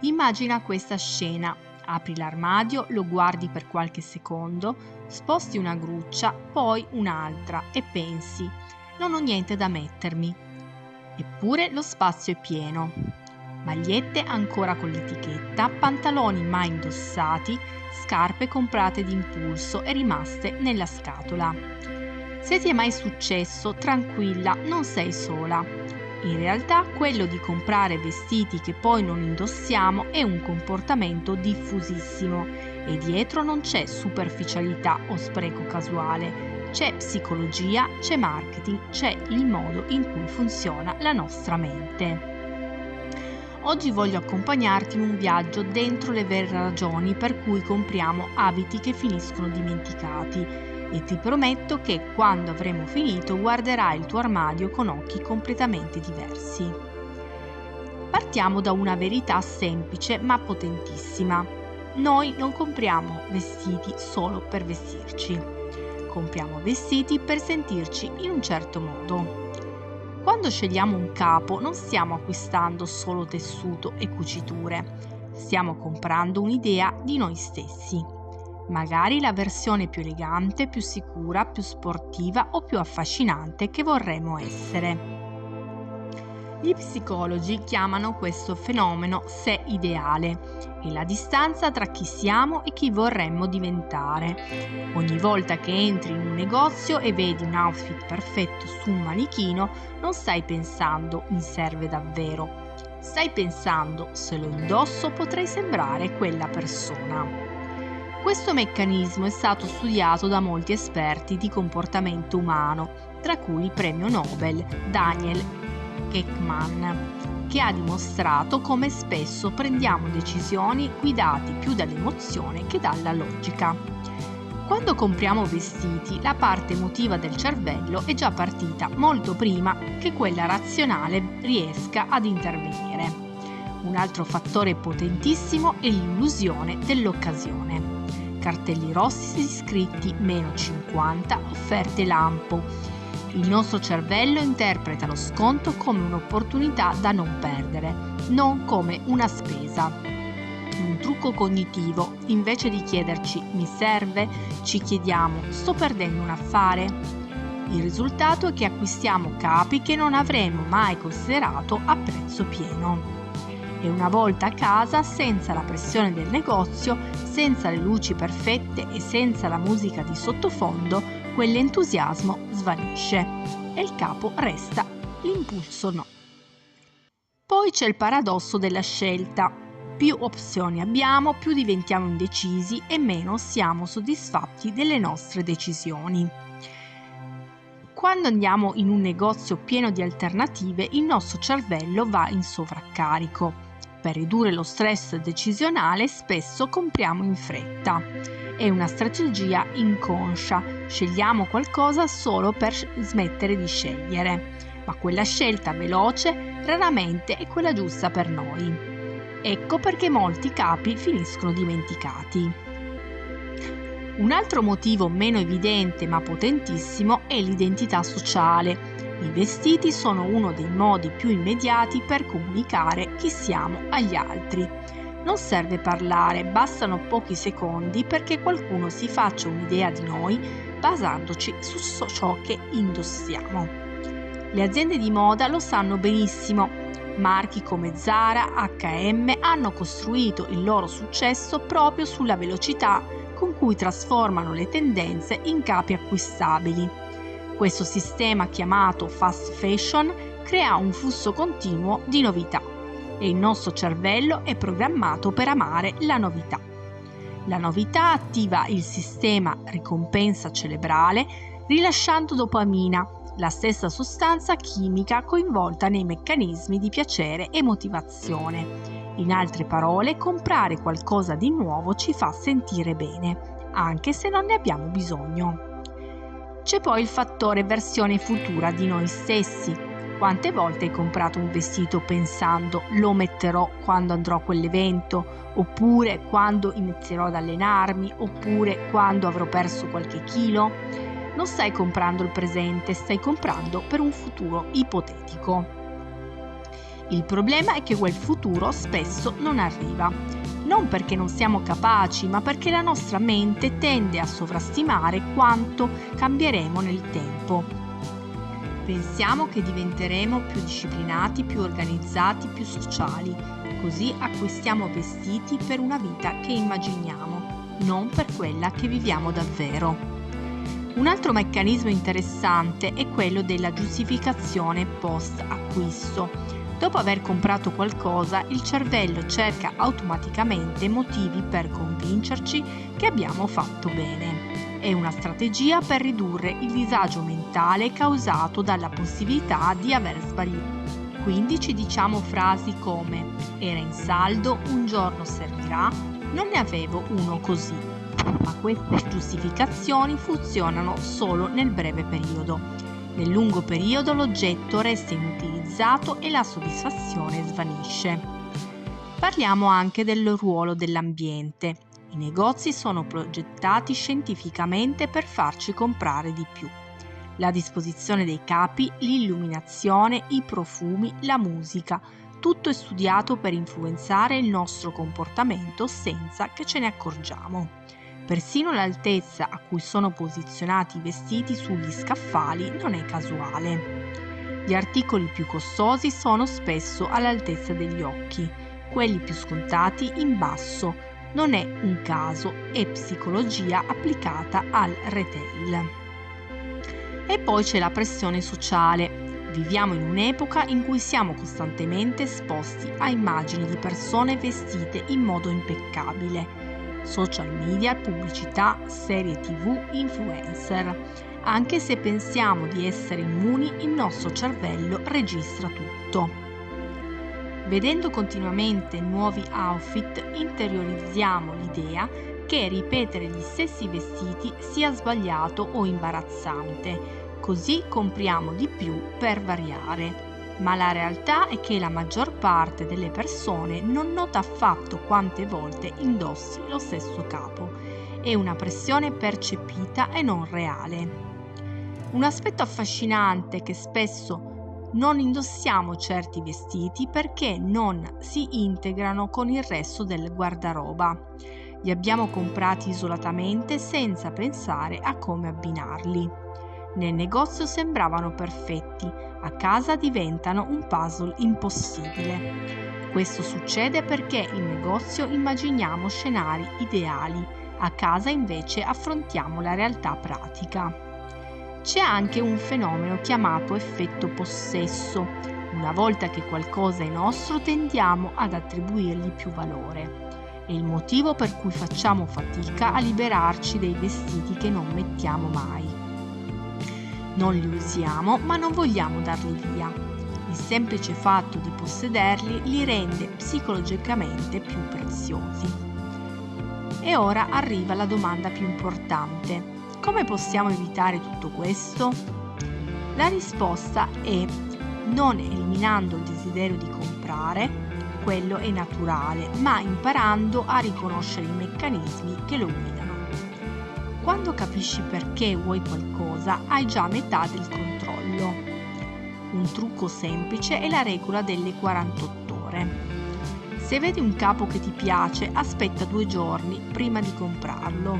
Immagina questa scena. Apri l'armadio, lo guardi per qualche secondo, sposti una gruccia, poi un'altra e pensi: non ho niente da mettermi. Eppure lo spazio è pieno. Magliette ancora con l'etichetta, pantaloni mai indossati, scarpe comprate d'impulso e rimaste nella scatola. Se ti è mai successo, tranquilla, non sei sola. In realtà quello di comprare vestiti che poi non indossiamo è un comportamento diffusissimo e dietro non c'è superficialità o spreco casuale, c'è psicologia, c'è marketing, c'è il modo in cui funziona la nostra mente. Oggi voglio accompagnarti in un viaggio dentro le vere ragioni per cui compriamo abiti che finiscono dimenticati e ti prometto che quando avremo finito guarderai il tuo armadio con occhi completamente diversi. Partiamo da una verità semplice ma potentissima. Noi non compriamo vestiti solo per vestirci. Compriamo vestiti per sentirci in un certo modo. Quando scegliamo un capo non stiamo acquistando solo tessuto e cuciture, stiamo comprando un'idea di noi stessi. Magari la versione più elegante, più sicura, più sportiva o più affascinante che vorremmo essere. Gli psicologi chiamano questo fenomeno sé ideale e la distanza tra chi siamo e chi vorremmo diventare. Ogni volta che entri in un negozio e vedi un outfit perfetto su un manichino, non stai pensando mi serve davvero. Stai pensando se lo indosso potrei sembrare quella persona. Questo meccanismo è stato studiato da molti esperti di comportamento umano, tra cui il premio Nobel Daniel Kahneman, che ha dimostrato come spesso prendiamo decisioni guidati più dall'emozione che dalla logica. Quando compriamo vestiti, la parte emotiva del cervello è già partita molto prima che quella razionale riesca ad intervenire. Un altro fattore potentissimo è l'illusione dell'occasione. Cartelli rossi scritti -50, offerte lampo. Il nostro cervello interpreta lo sconto come un'opportunità da non perdere, non come una spesa. Un trucco cognitivo: invece di chiederci mi serve, ci chiediamo sto perdendo un affare? Il risultato è che acquistiamo capi che non avremmo mai considerato a prezzo pieno. E una volta a casa, senza la pressione del negozio, senza le luci perfette e senza la musica di sottofondo, quell'entusiasmo svanisce e il capo resta, l'impulso no. Poi c'è il paradosso della scelta. Più opzioni abbiamo, più diventiamo indecisi e meno siamo soddisfatti delle nostre decisioni. Quando andiamo in un negozio pieno di alternative, il nostro cervello va in sovraccarico. Per ridurre lo stress decisionale spesso compriamo in fretta. È una strategia inconscia, scegliamo qualcosa solo per smettere di scegliere, ma quella scelta veloce raramente è quella giusta per noi. Ecco perché molti capi finiscono dimenticati. Un altro motivo meno evidente ma potentissimo è l'identità sociale. I vestiti sono uno dei modi più immediati per comunicare chi siamo agli altri. Non serve parlare, bastano pochi secondi perché qualcuno si faccia un'idea di noi basandoci su ciò che indossiamo. Le aziende di moda lo sanno benissimo. Marchi come Zara, H&M hanno costruito il loro successo proprio sulla velocità con cui trasformano le tendenze in capi acquistabili. Questo sistema, chiamato fast fashion, crea un flusso continuo di novità e il nostro cervello è programmato per amare la novità. La novità attiva il sistema ricompensa cerebrale rilasciando dopamina, la stessa sostanza chimica coinvolta nei meccanismi di piacere e motivazione. In altre parole, comprare qualcosa di nuovo ci fa sentire bene, anche se non ne abbiamo bisogno. C'è poi il fattore versione futura di noi stessi. Quante volte hai comprato un vestito pensando lo metterò quando andrò a quell'evento, oppure quando inizierò ad allenarmi, oppure quando avrò perso qualche chilo? Non stai comprando il presente, stai comprando per un futuro ipotetico. Il problema è che quel futuro spesso non arriva. Non perché non siamo capaci, ma perché la nostra mente tende a sovrastimare quanto cambieremo nel tempo. Pensiamo che diventeremo più disciplinati, più organizzati, più sociali. Così acquistiamo vestiti per una vita che immaginiamo, non per quella che viviamo davvero. Un altro meccanismo interessante è quello della giustificazione post-acquisto. Dopo aver comprato qualcosa, il cervello cerca automaticamente motivi per convincerci che abbiamo fatto bene. È una strategia per ridurre il disagio mentale causato dalla possibilità di aver sbagliato. Quindi ci diciamo frasi come: era in saldo, un giorno servirà, non ne avevo uno così. Ma queste giustificazioni funzionano solo nel breve periodo. Nel lungo periodo l'oggetto resta inutilizzato e la soddisfazione svanisce. Parliamo anche del ruolo dell'ambiente. I negozi sono progettati scientificamente per farci comprare di più. La disposizione dei capi, l'illuminazione, i profumi, la musica, tutto è studiato per influenzare il nostro comportamento senza che ce ne accorgiamo. Persino l'altezza a cui sono posizionati i vestiti sugli scaffali non è casuale. Gli articoli più costosi sono spesso all'altezza degli occhi, quelli più scontati in basso. Non è un caso, è psicologia applicata al retail. E poi c'è la pressione sociale. Viviamo in un'epoca in cui siamo costantemente esposti a immagini di persone vestite in modo impeccabile. Social media, pubblicità, serie TV, influencer. Anche se pensiamo di essere immuni, il nostro cervello registra tutto. Vedendo continuamente nuovi outfit, interiorizziamo l'idea che ripetere gli stessi vestiti sia sbagliato o imbarazzante, così compriamo di più per variare. Ma la realtà è che la maggior parte delle persone non nota affatto quante volte indossi lo stesso capo. È una pressione percepita e non reale. Un aspetto affascinante è che spesso non indossiamo certi vestiti perché non si integrano con il resto del guardaroba. Li abbiamo comprati isolatamente senza pensare a come abbinarli. Nel negozio sembravano perfetti, a casa diventano un puzzle impossibile. Questo succede perché in negozio immaginiamo scenari ideali, a casa invece affrontiamo la realtà pratica. C'è anche un fenomeno chiamato effetto possesso. Una volta che qualcosa è nostro tendiamo ad attribuirgli più valore. È il motivo per cui facciamo fatica a liberarci dei vestiti che non mettiamo mai. Non li usiamo, ma non vogliamo darli via. Il semplice fatto di possederli li rende psicologicamente più preziosi. E ora arriva la domanda più importante: come possiamo evitare tutto questo? La risposta è non eliminando il desiderio di comprare, quello è naturale, ma imparando a riconoscere i meccanismi che lo guidano. Quando capisci perché vuoi qualcosa, hai già metà del controllo. Un trucco semplice è la regola delle 48 ore. Se vedi un capo che ti piace, aspetta 2 giorni prima di comprarlo.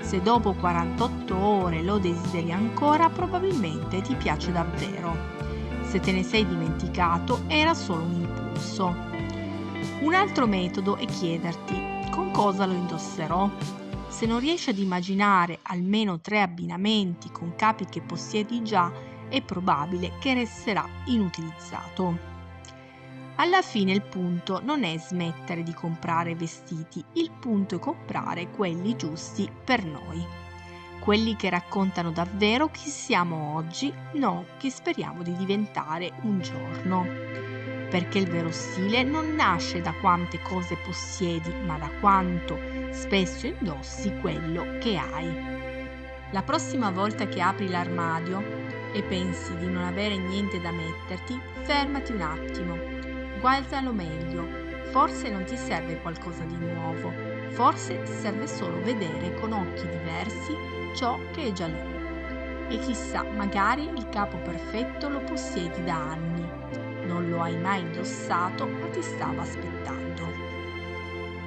Se dopo 48 ore lo desideri ancora, probabilmente ti piace davvero. Se te ne sei dimenticato, era solo un impulso. Un altro metodo è chiederti: con cosa lo indosserò? Se non riesci ad immaginare almeno 3 abbinamenti con capi che possiedi già, è probabile che resterà inutilizzato. Alla fine il punto non è smettere di comprare vestiti, il punto è comprare quelli giusti per noi. Quelli che raccontano davvero chi siamo oggi, non chi speriamo di diventare un giorno. Perché il vero stile non nasce da quante cose possiedi, ma da quanto spesso indossi quello che hai. La prossima volta che apri l'armadio e pensi di non avere niente da metterti, fermati un attimo, guardalo meglio. Forse non ti serve qualcosa di nuovo, forse ti serve solo vedere con occhi diversi ciò che è già lì. E chissà, magari il capo perfetto lo possiedi da anni. Non lo hai mai indossato, ma ti stava aspettando.